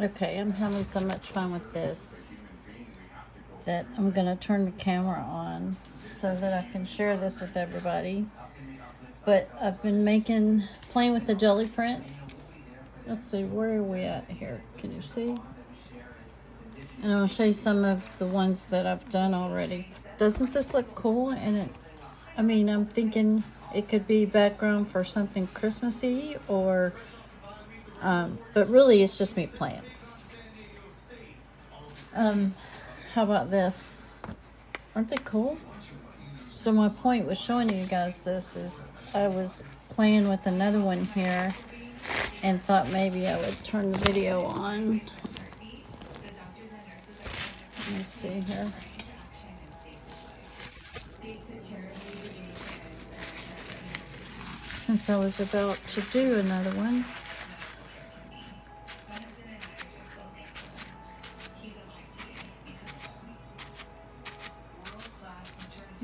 Okay, I'm having so much fun with this that I'm going to turn the camera on so that I can share this with everybody. But I've been playing with the jelly print. Let's see, where are we at here? Can you see? And I'll show you some of the ones that I've done already. Doesn't this look cool? And I'm thinking it could be background for something Christmassy or, but really it's just me playing. How about this? Aren't they cool? So my point with showing you guys this is I was playing with another one here and thought maybe I would turn the video on. Let's see here. Since I was about to do another one.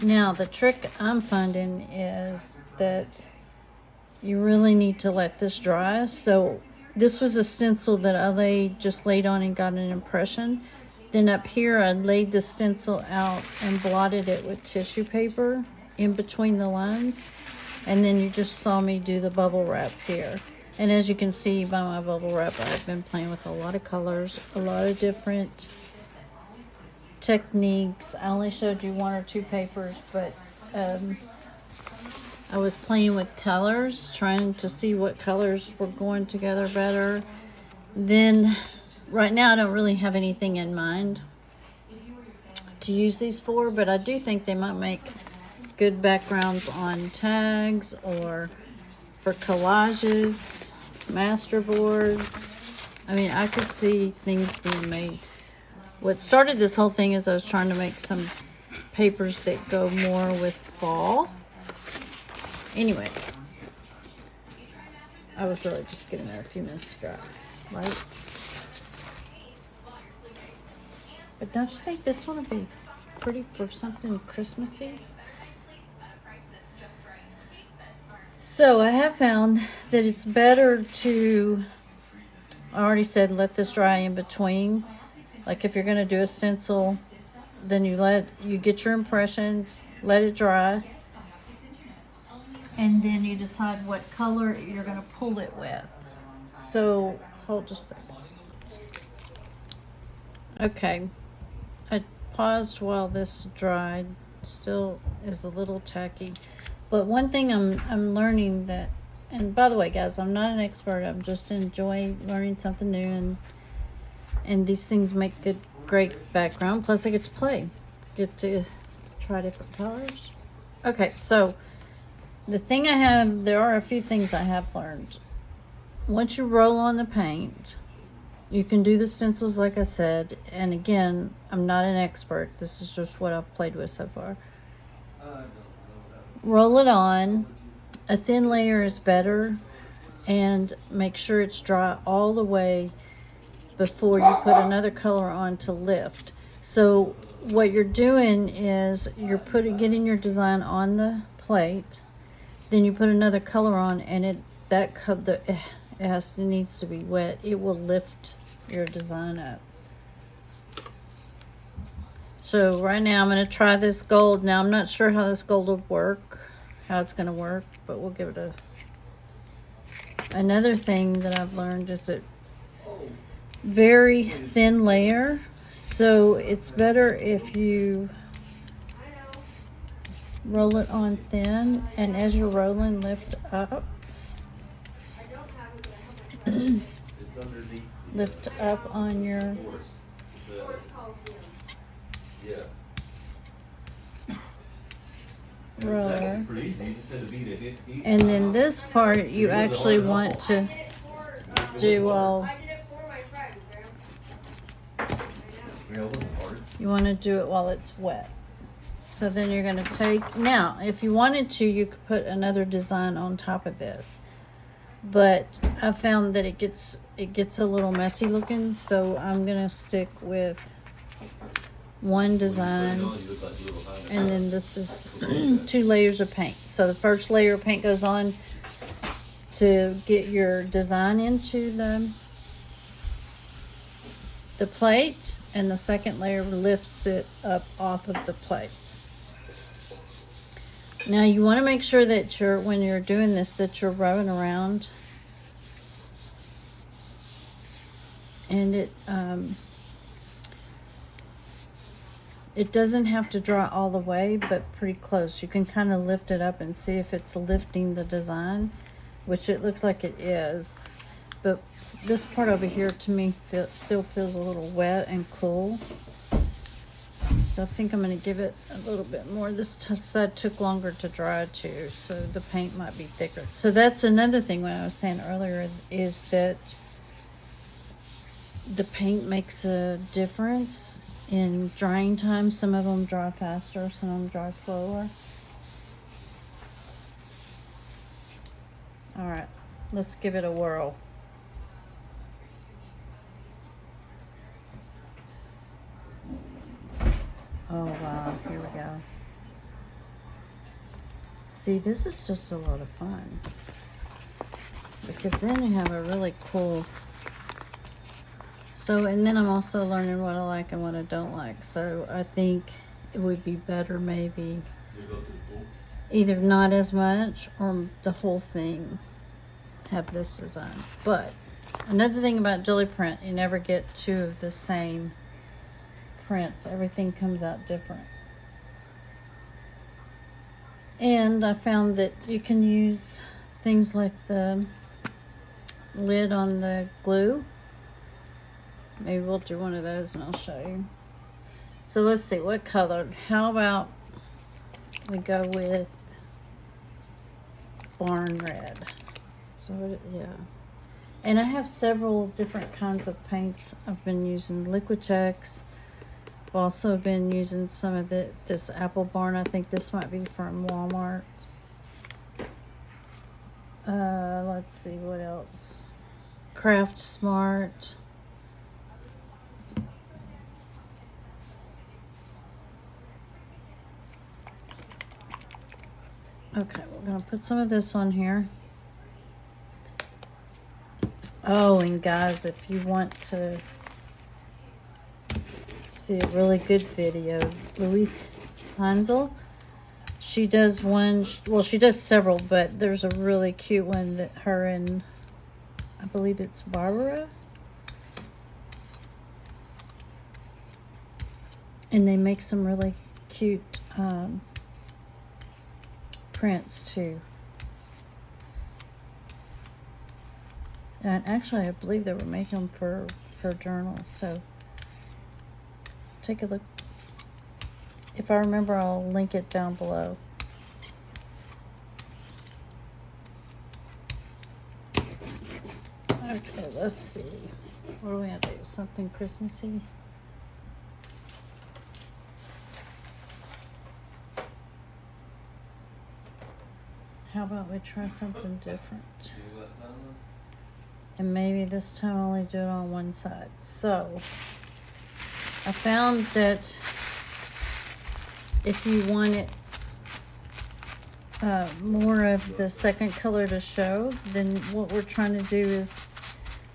Now, the trick I'm finding is that you really need to let this dry. So this was a stencil that I just laid on and got an impression. Then up here, I laid the stencil out and blotted it with tissue paper in between the lines. And then you just saw me do the bubble wrap here. And as you can see by my bubble wrap, I've been playing with a lot of colors, a lot of different techniques. I only showed you one or two papers, but I was playing with colors, trying to see what colors were going together better. Then right now I don't really have anything in mind to use these for, but I do think they might make good backgrounds on tags or for collages, master boards. I could see things being made. What started this whole thing is I was trying to make some papers that go more with fall. Anyway, I was really just getting there a few minutes to dry, right? But don't you think this one would be pretty for something Christmassy? So I have found that it's better to, I already said, let this dry in between. Like if you're going to do a stencil, then you get your impressions, let it dry, and then you decide what color you're going to pull it with. So hold just a second. Okay, I paused while this dried. Still is a little tacky, but one thing I'm learning that, and by the way guys, I'm not an expert, I'm just enjoying learning something new, and these things make great background. Plus I get to play, get to try different colors. Okay, so there are a few things I have learned. Once you roll on the paint, you can do the stencils like I said, and again, I'm not an expert, this is just what I've played with so far. Roll it on. A thin layer is better, and make sure it's dry all the way before you put another color on to lift. So what you're doing is you're getting your design on the plate, then you put another color on, and it needs to be wet. It will lift your design up. So right now I'm going to try this gold. Now I'm not sure how this gold will work, how it's going to work, but we'll give it another thing that I've learned is that very thin layer, so it's better if you roll it on thin, and as you're rolling, lift up. Lift up on your roller. And then this part you actually want to do you want to do it while it's wet. So then you're going to take, now if you wanted to, you could put another design on top of this, but I found that it gets a little messy looking, so I'm going to stick with one design, and then this is 2 layers of paint. So the first layer of paint goes on to get your design into the plate, and the second layer lifts it up off of the plate. Now you want to make sure that when you're doing this, that you're rubbing around, and it doesn't have to dry all the way, but pretty close. You can kind of lift it up and see if it's lifting the design, which it looks like it is. But this part over here to me still feels a little wet and cool. So I think I'm going to give it a little bit more. This side took longer to dry too, so the paint might be thicker. So that's another thing what I was saying earlier, is that the paint makes a difference in drying time. Some of them dry faster, some of them dry slower. All right, let's give it a whirl. Oh wow, here we go. See, this is just a lot of fun, because then you have a really cool. So, and then I'm also learning what I like and what I don't like. So I think it would be better maybe either not as much or the whole thing have this design. But another thing about Gelli print, you never get two of the same prints. Everything comes out different. And I found that you can use things like the lid on the glue. Maybe we'll do one of those and I'll show you. So let's see, what color? How about we go with Barn Red? So yeah. And I have several different kinds of paints. I've been using Liquitex. I've also been using some of this Apple Barn. I think this might be from Walmart. Let's see what else. Craft Smart. Okay, we're gonna put some of this on here. Oh, and guys, if you want to see a really good video, Louise Hansel, she does one, well, she does several, but there's a really cute one that her and, I believe it's Barbara, and they make some really cute prints too. And actually, I believe they were making them for her journal. So take a look. If I remember, I'll link it down below. Okay, let's see. What are we gonna do? Something Christmassy? How about we try something different? And maybe this time only do it on one side. So I found that if you want it more of the second color to show, then what we're trying to do is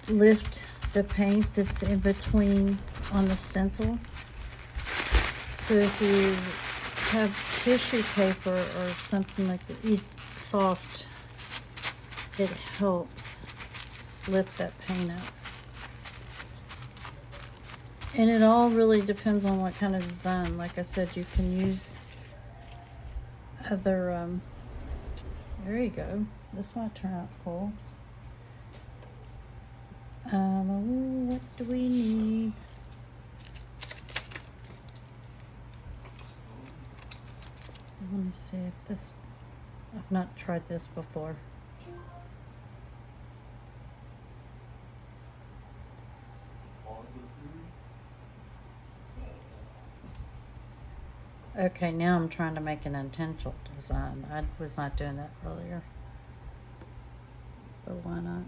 lift the paint that's in between on the stencil. So if you have tissue paper or something like that, soft, it helps lift that paint up. And it all really depends on what kind of design. Like I said, you can use other, there you go. This might turn out cool. What do we need? Let me see if this, I've not tried this before. Okay, now I'm trying to make an intentional design. I was not doing that earlier. But why not?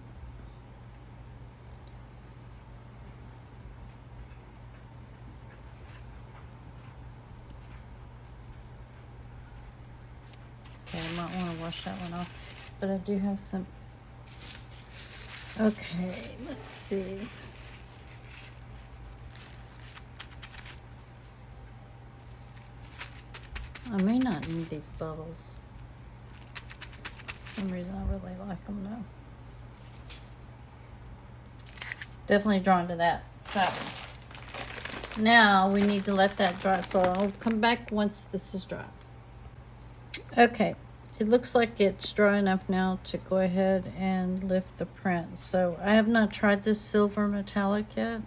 Okay, I might want to wash that one off. But I do have some. Okay, let's see. I may not need these bubbles. For some reason I really like them though. Definitely drawn to that. So now we need to let that dry. So I'll come back once this is dry. Okay, it looks like it's dry enough now to go ahead and lift the print. So I have not tried this silver metallic yet,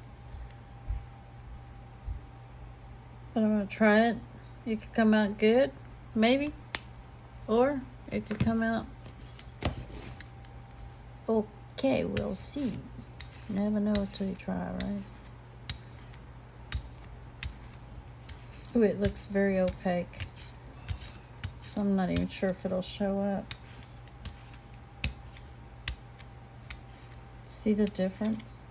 but I'm gonna try it. It could come out good, maybe, or it could come out okay. We'll see. Never know until you try, right? Ooh, it looks very opaque, so I'm not even sure if it'll show up. See the difference?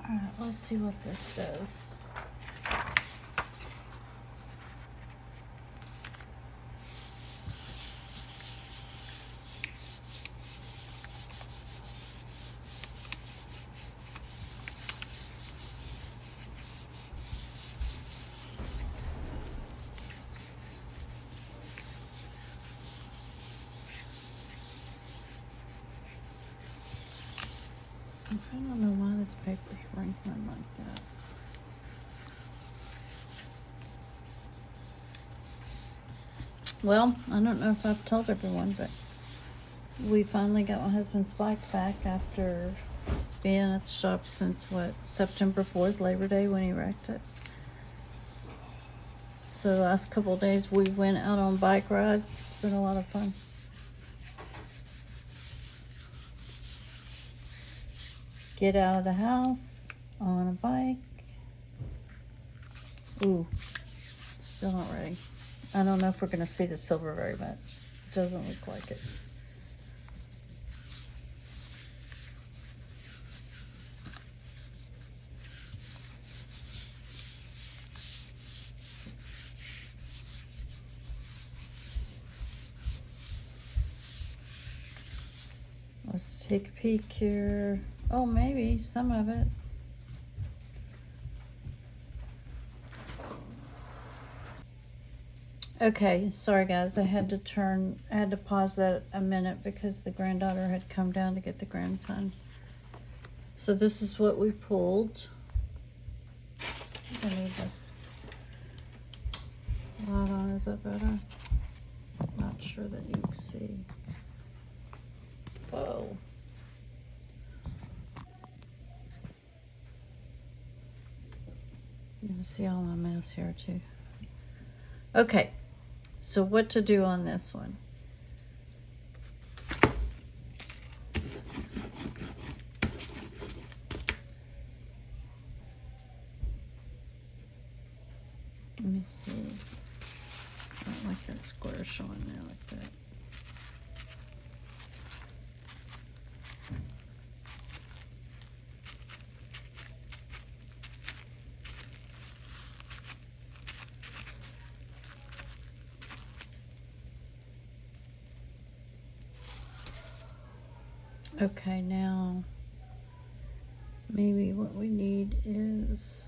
Alright, let's see what this does. I don't know why this paper's wrinkling like that. Well, I don't know if I've told everyone, but we finally got my husband's bike back after being at the shop since, what, September 4th, Labor Day, when he wrecked it. So the last couple of days we went out on bike rides. It's been a lot of fun. Get out of the house on a bike. Ooh, still not ready. I don't know if we're going to see the silver very much. It doesn't look like it. Let's take a peek here. Oh, maybe some of it. Okay, sorry guys, I had to pause that a minute because the granddaughter had come down to get the grandson. So this is what we pulled. I need this light on, is that better? Not sure that you can see. Whoa. You can see all my mess here too. Okay, so what to do on this one? Let me see. I don't like that square showing there like that. Okay, now maybe what we need is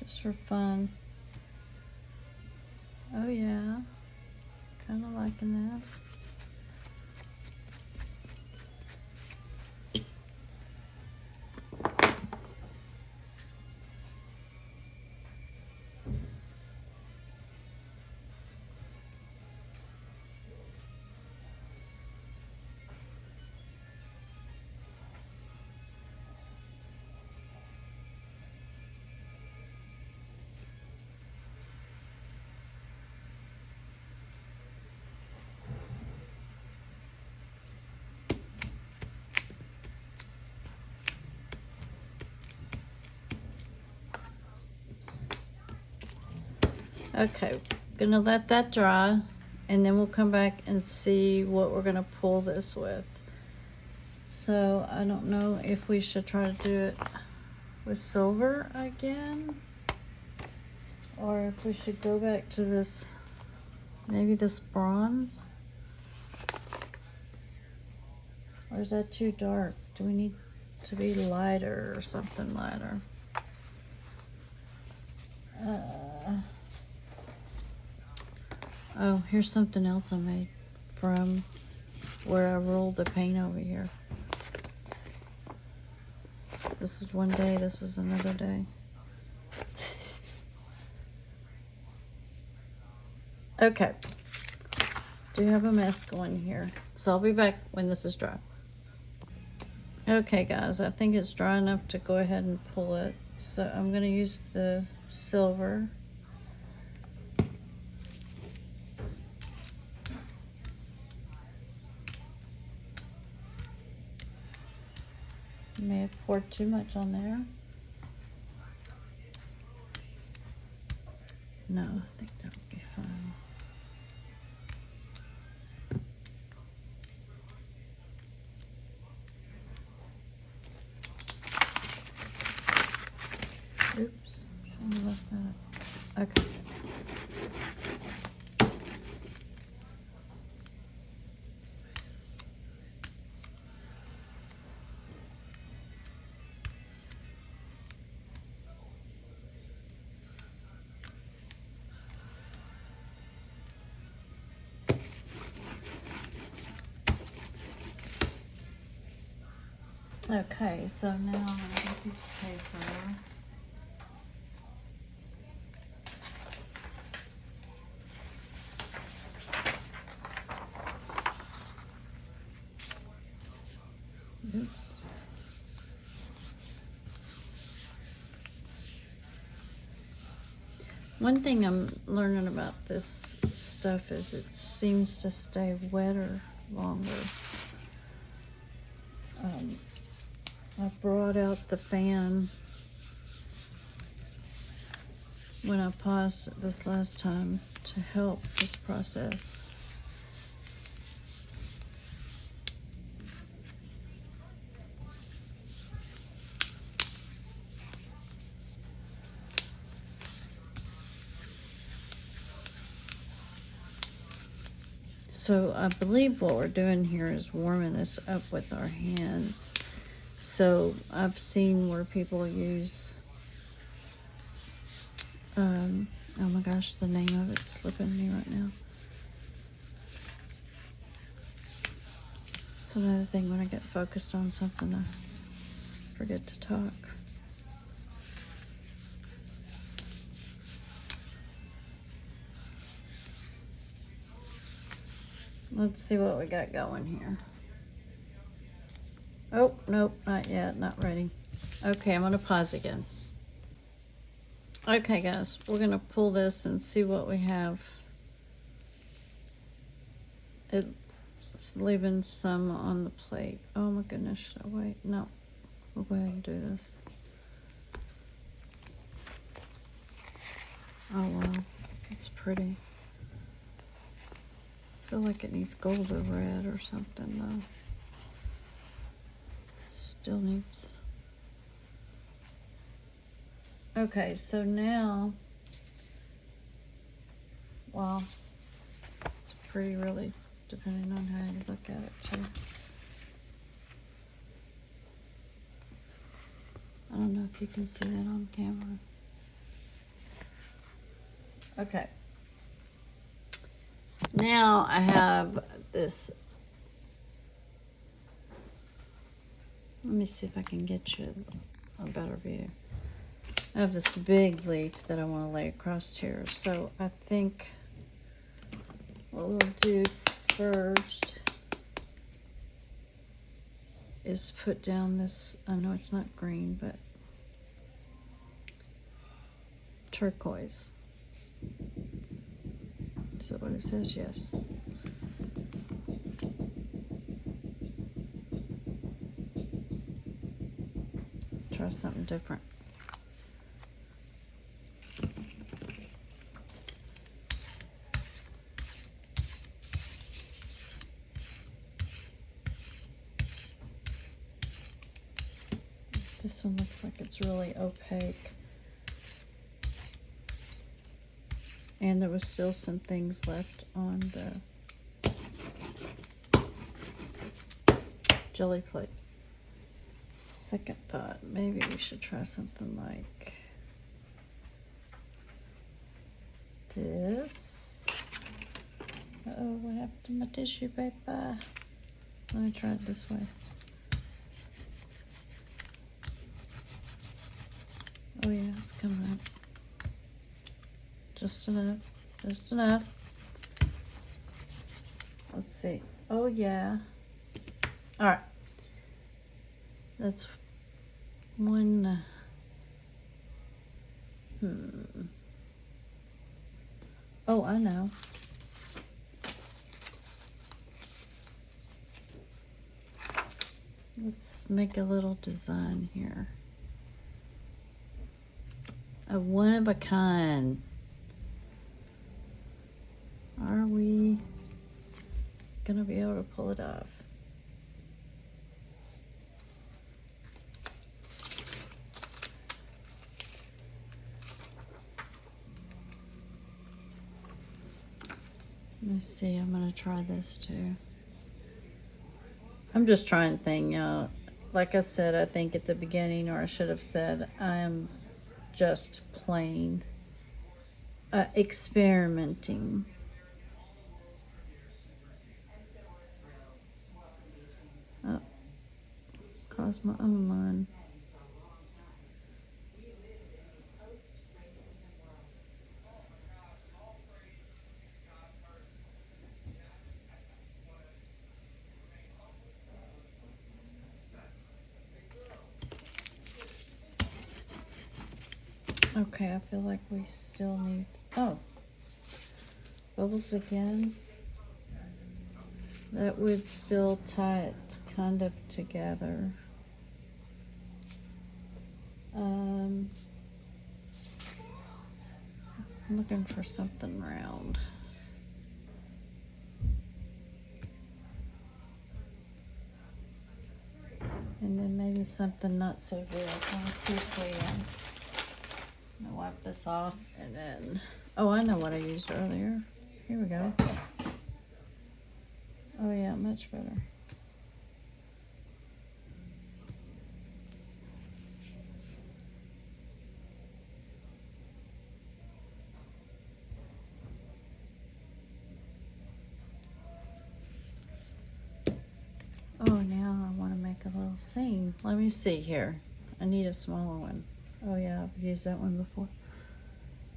Just for fun. Oh yeah, kind of liking that. Okay, gonna let that dry, and then we'll come back and see what we're gonna pull this with. So I don't know if we should try to do it with silver again, or if we should go back to this, maybe this bronze. Or is that too dark? Do we need to be lighter or something lighter? Oh, here's something else I made from where I rolled the paint over here. This is one day, this is another day. Okay. Do have a mess going here. So I'll be back when this is dry. Okay guys, I think it's dry enough to go ahead and pull it. So I'm gonna use the silver. May have poured too much on there. No, I think that would be fine. Oops, shouldn't have left that. Okay. Okay, so now I'm gonna get a piece of paper. Oops. One thing I'm learning about this stuff is it seems to stay wetter longer. I brought out the fan when I paused it this last time to help this process. So I believe what we're doing here is warming this up with our hands. So I've seen where people use, oh my gosh, the name of it's slipping me right now. It's another thing when I get focused on something, I forget to talk. Let's see what we got going here. Oh, nope, not yet, not ready. Okay, I'm gonna pause again. Okay guys, we're gonna pull this and see what we have. It's leaving some on the plate. Oh my goodness, should I wait? No, we'll go ahead and do this. Oh wow, it's pretty. I feel like it needs golden red or something though. Still needs. Okay, so now, well, it's pretty really, depending on how you look at it too. I don't know if you can see that on camera. Okay. Now I have this. Let me see if I can get you a better view. I have this big leaf that I want to lay across here. So I think what we'll do first is put down this, I know it's not green, but turquoise. Is that what it says? Yes. Try something different. This one looks like it's really opaque. And there was still some things left on the jelly plate. Second thought, maybe we should try something like this. Uh-oh, what happened to my tissue paper? Let me try it this way. Oh yeah, it's coming up. Just enough, just enough. Let's see. Oh yeah. All right. That's one. Oh, I know. Let's make a little design here. A one of a kind. Are we gonna be able to pull it off? Let me see, I'm gonna try this too. I'm just trying to think out. Like I said, I think at the beginning, or I should have said, I am just plain experimenting. Oh, caused my own line. Okay, I feel like we still need, oh, bubbles again. That would still tie it kind of together. I'm looking for something round. And then maybe something not so big. Let's see if we I'm gonna wipe this off and then, oh, I know what I used earlier. Here we go. Oh yeah, much better. Oh, now I want to make a little scene. Let me see here. I need a smaller one. Oh yeah, I've used that one before.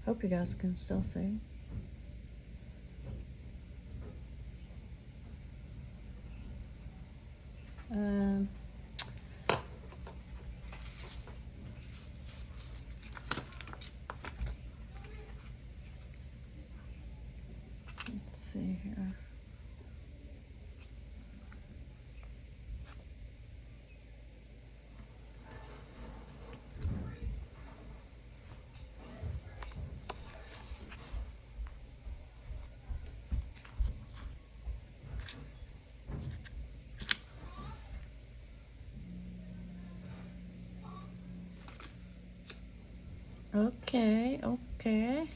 Hope you guys can still see. Let's see here. Okay, okay.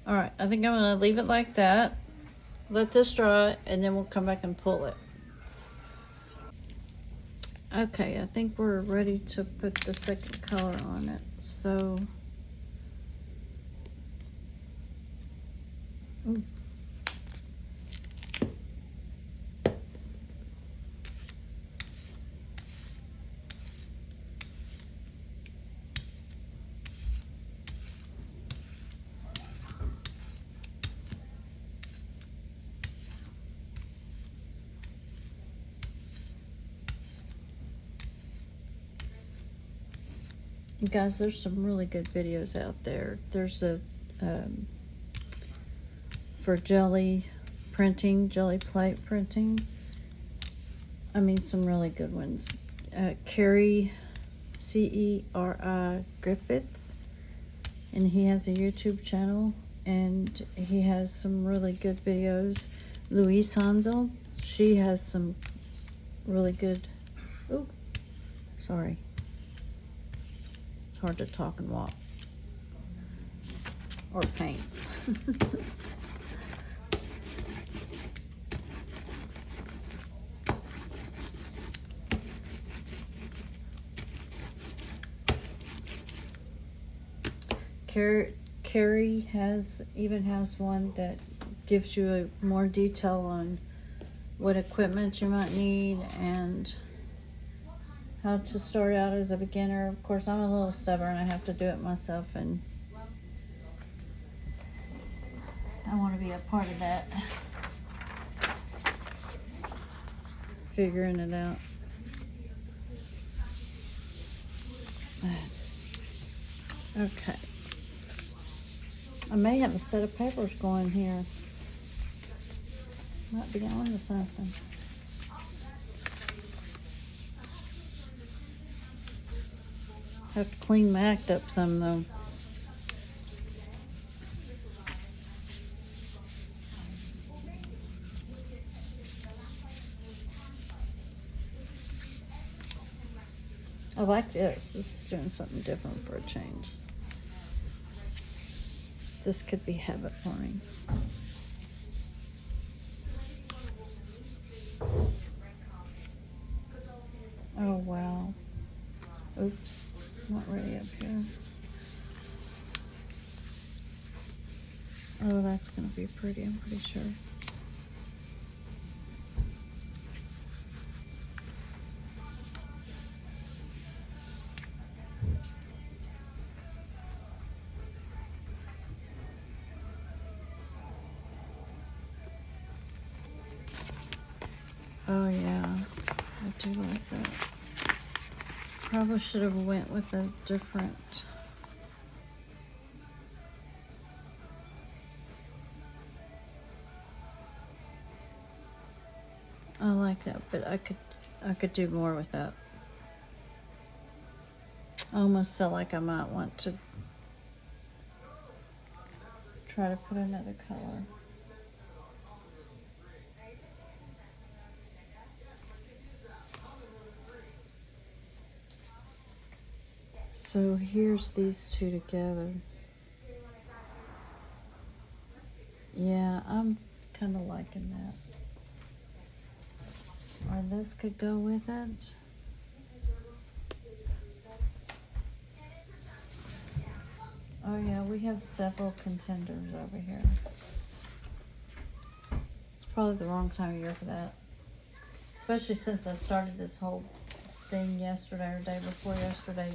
All right, I think I'm gonna leave it like that. Let this dry, and then we'll come back and pull it. Okay, I think we're ready to put the second color on it. So, ooh. You guys, there's some really good videos out there. There's a for Gelli printing, Gelli plate printing. I mean, some really good ones. Ceri, C-E-R-I Griffith, and he has a YouTube channel, and he has some really good videos. Louise Hansel, she has some really good. Oh, sorry. Hard to talk and walk or paint. Ceri has one that gives you more detail on what equipment you might need and how to start out as a beginner. Of course, I'm a little stubborn. I have to do it myself, and I want to be a part of that. Figuring it out. Okay. I may have a set of papers going here. Might be on to something. Have to clean my act up some though. I like this. This is doing something different for a change. This could be habit forming. Oh wow. Oops. Not ready up here. Oh, that's gonna be pretty, I'm pretty sure. Oh yeah, I do like that. Probably should have went with a different. I like that, but I could do more with that. I almost feel like I might want to try to put another color. So here's these two together. Yeah, I'm kind of liking that. Or this could go with it. Oh yeah, we have several contenders over here. It's probably the wrong time of year for that. Especially since I started this whole thing yesterday or day before yesterday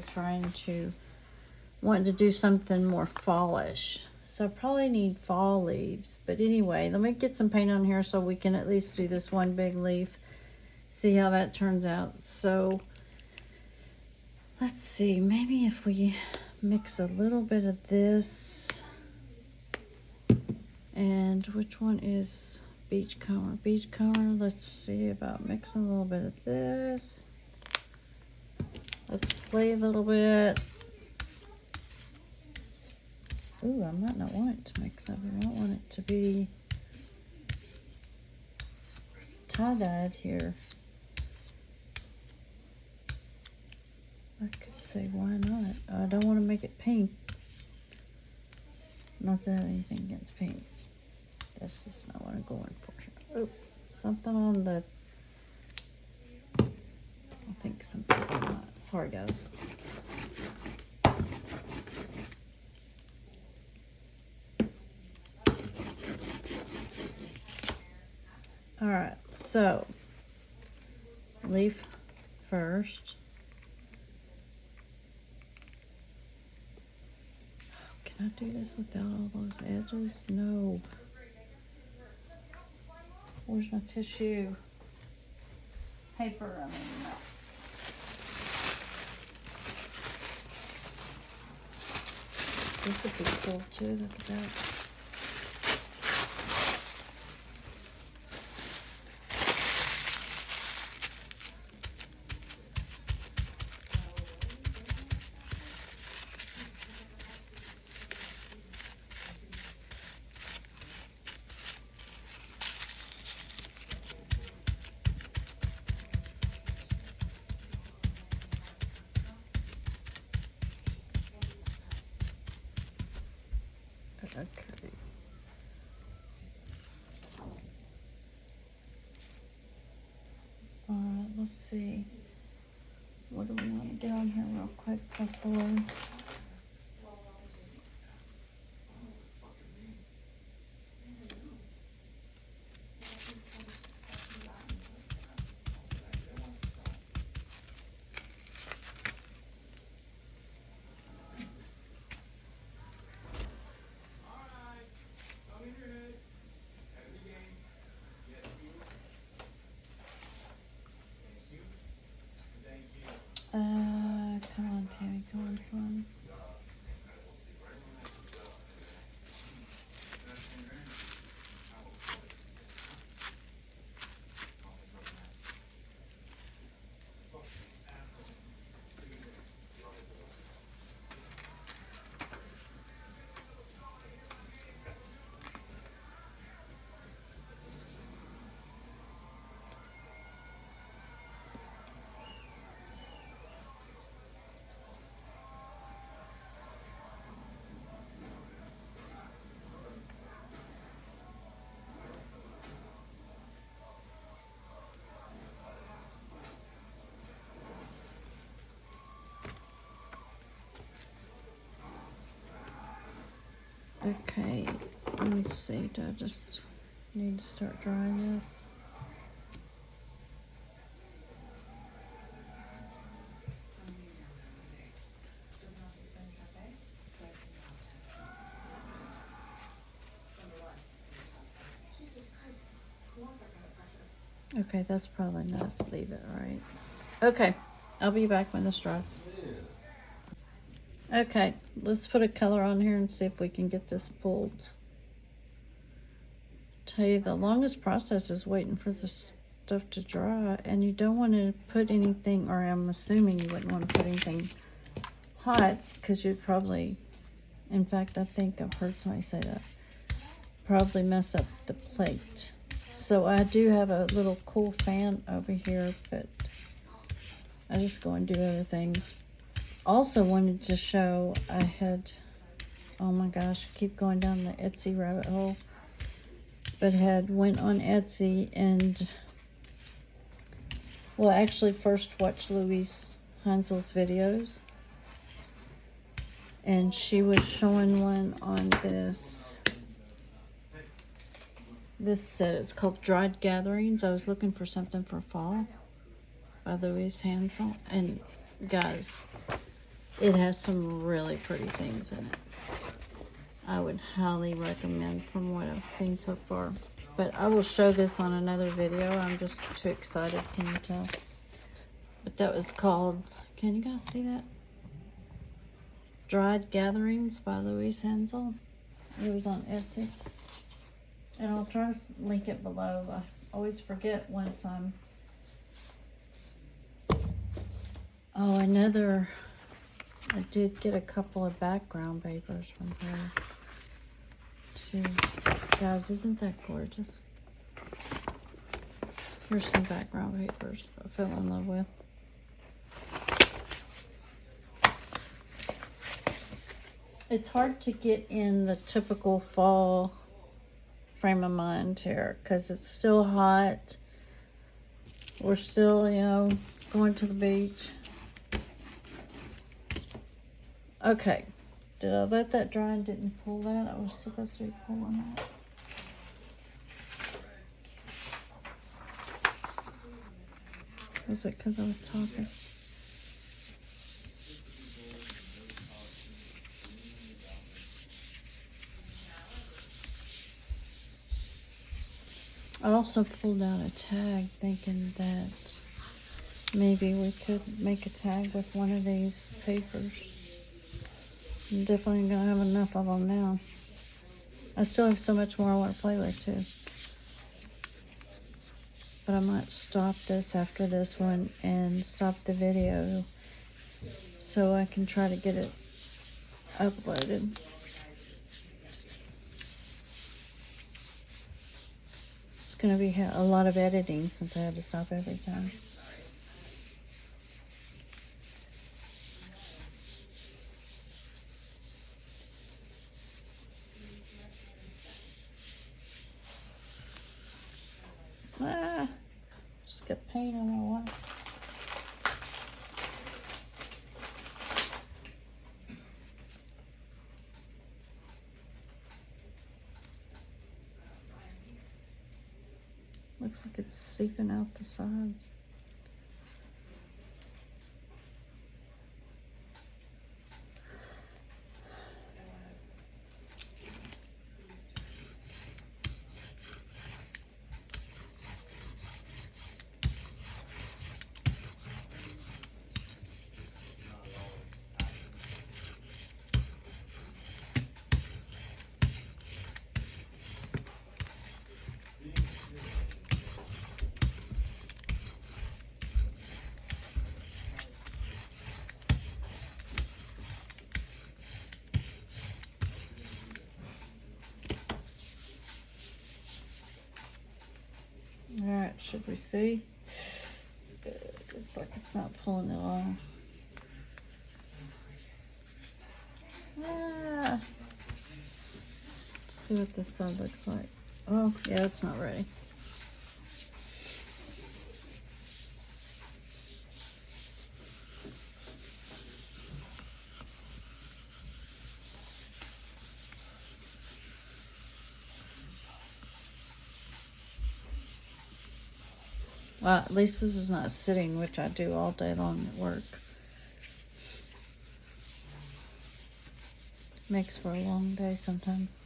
wanting to do something more fallish. So I probably need fall leaves. But anyway, let me get some paint on here so we can at least do this one big leaf. See how that turns out. So let's see, maybe if we mix a little bit of this, and which one is beachcomber? Beachcomber, let's see about mixing a little bit of this. Let's play a little bit. Ooh, I might not want it to mix up. I don't want it to be tie-dyed here. I could say, why not? I don't want to make it pink. Not that I have anything against pink. That's just not what I'm going for here. Oh, something on the, I think like something on that. Sorry, guys. All right, so leaf first. Can I do this without all those edges? No. Where's my tissue? Paper, I mean, no. This would be cool too, look at that. Okay. Alright, let's see. What do we want to get on here real quick before? Come on, Tammy, come on, come on. Okay, let me see, do I just need to start drying this? Okay, that's probably enough. Leave it, right? Okay, I'll be back when this dries. Okay, let's put a color on here and see if we can get this pulled. Tell you, the longest process is waiting for the stuff to dry, and you don't want to put anything, or I'm assuming you wouldn't want to put anything hot, because you'd probably, in fact, I think I've heard somebody say that, probably mess up the plate. So I do have a little cool fan over here, but I just go and do other things. Also wanted to show, I had, oh my gosh, I keep going down the Etsy rabbit hole, but had went on Etsy and, well, actually first watched Louise Heinzel's videos, and she was showing one on this set. It's called Dried Gatherings. I was looking for something for fall by Louise Hansel, and guys, it has some really pretty things in it. I would highly recommend from what I've seen so far. But I will show this on another video. I'm just too excited, can you tell? But that was called, can you guys see that? Dried Gatherings by Louise Hansel. It was on Etsy. And I'll try to link it below. I always forget once I'm... Oh, another... I did get a couple of background papers from her too. Guys, isn't that gorgeous? Here's some background papers I fell in love with. It's hard to get in the typical fall frame of mind here because it's still hot. We're still, you know, going to the beach. Okay. Did I let that dry and didn't pull that? I was supposed to be pulling that. Was it because I was talking? I also pulled out a tag thinking that maybe we could make a tag with one of these papers. I'm definitely going to have enough of them now. I still have so much more I want to play with too. But I might stop this after this one and stop the video so I can try to get it uploaded. It's going to be a lot of editing since I had to stop every time. Just got paint on my wall. Looks like it's seeping out the sides. Alright, should we see? It's like it's not pulling it off. Let's see what this side looks like. Oh, yeah, it's not ready. Well, at least this is not sitting, which I do all day long at work. Makes for a long day sometimes.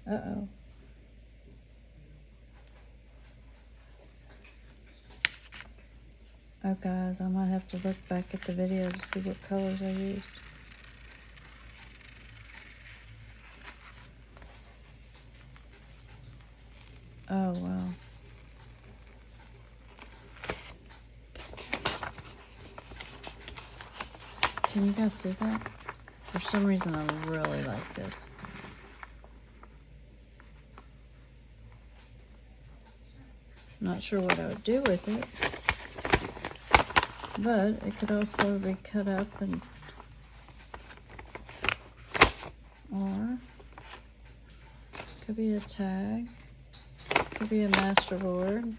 Uh-oh. Oh, guys, I might have to look back at the video to see what colors I used. Oh, wow. Can you guys see that? For some reason, I really like this. Not sure what I would do with it, but it could also be cut up and, or could be a tag, could be a masterboard,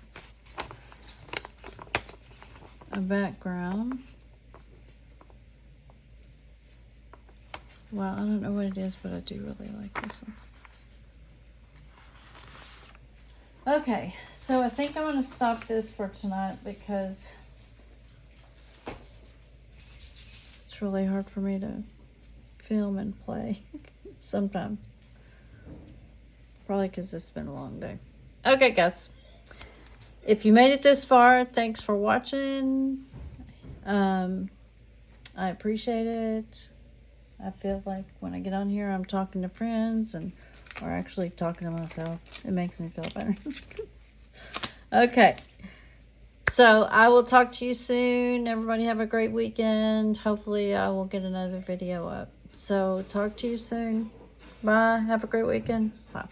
a background. Well, I don't know what it is, but I do really like this one. Okay, so I think I'm going to stop this for tonight because it's really hard for me to film and play sometimes. Probably because it's been a long day. Okay, guys. If you made it this far, thanks for watching. I appreciate it. I feel like when I get on here, I'm talking to friends or actually talking to myself. It makes me feel better. Okay. So I will talk to you soon. Everybody have a great weekend. Hopefully I will get another video up. So talk to you soon. Bye. Have a great weekend. Bye.